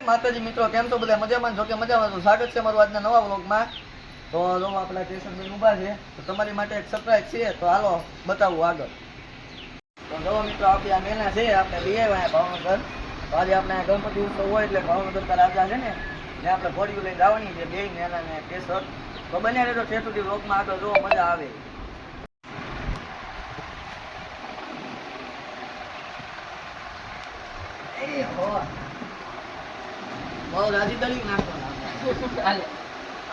માતાજી મિત્રો, કેમ છો બધા? મજામાં? જો કે મજામાં છો? સ્વાગત છે મારું આજના નવા વ્લોગમાં. તો જો આપણા કેશનભાઈ ઊભા છે, તો તમારી માટે એક સરપ્રાઈઝ છે, તો હાલો બતાવું આગળ. તો જો મિત્રો, આપણી આ મેના છે, આપણે લઈ આવ્યા ભાવનગર. તો આજે આપણે ગણપતિ ઉત્સવ હોય એટલે ભાવનગર રાજા છે ને, ને આપણે ઘોડીઓ લઈને જવાની છે, બે મેના ને કેસર. તો બન્યા રહેતો છે સુધી વ્લોગમાં આગળ, જો મજા આવે. બહુ રાજી તળી નાખવાના હાલે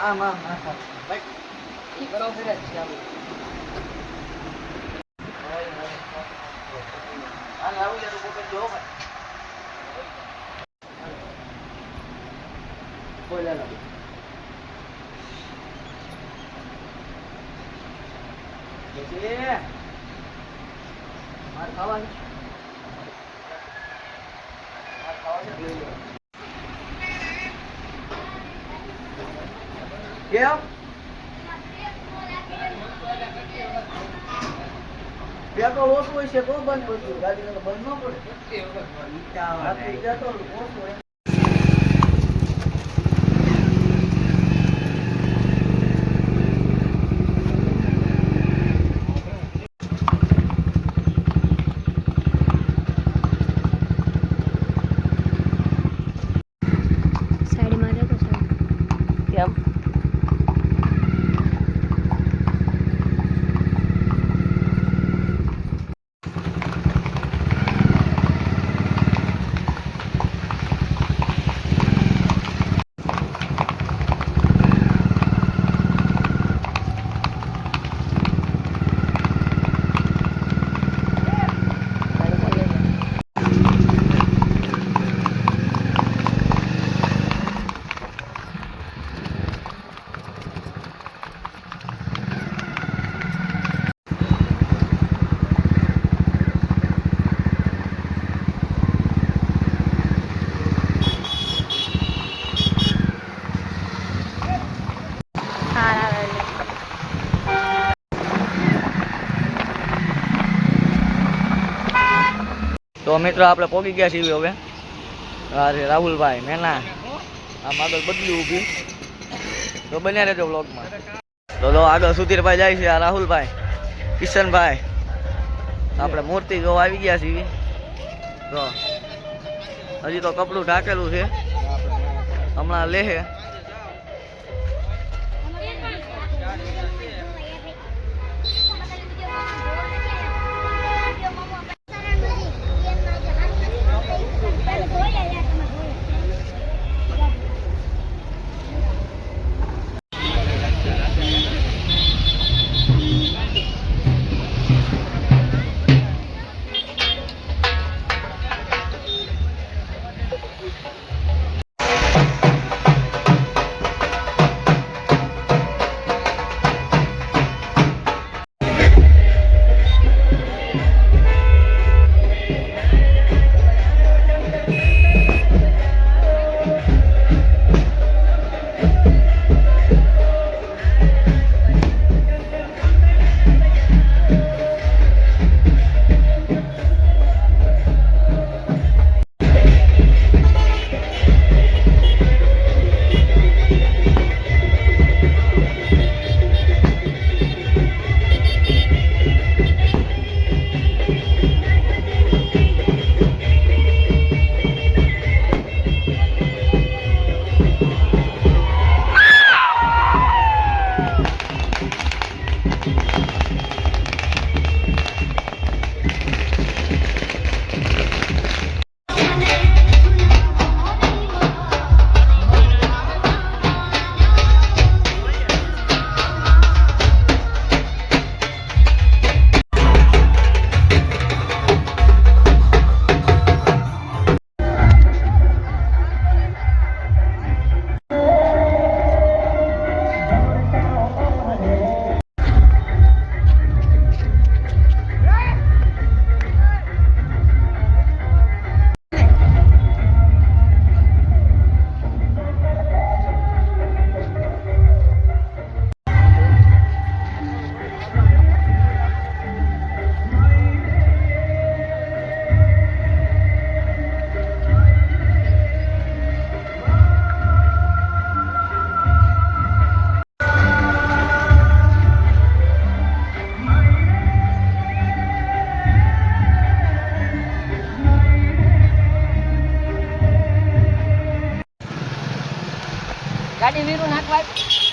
આમ આમ નાખવા ભાઈ બરોબર જ છે આવું હાલ આવું યાર પોતે જો ભાઈ બોલા લાગે બેસી માર ખાવાનું કેમ પેટ્રોલ ઓછું હોય છે તો બંધ કરજો, ગાડી બંધ ન પડે. તો મિત્રો આપણે પોગી ગયા છીએ હવે. અરે રાહુલભાઈ મેના આમ આગળ બદલી ઊભી, તો બન્યા રહેજો વ્લોગમાં. તો આગળ સુધીરભાઈ જાય છે, આ રાહુલભાઈ, કિશનભાઈ, આપણે મૂર્તિ જોવા આવી ગયા છીએ. તો હજી તો કપડું ઢાકેલું છે, હમણાં લેહે. ગાડી વીરું નાખવા આપ્યું.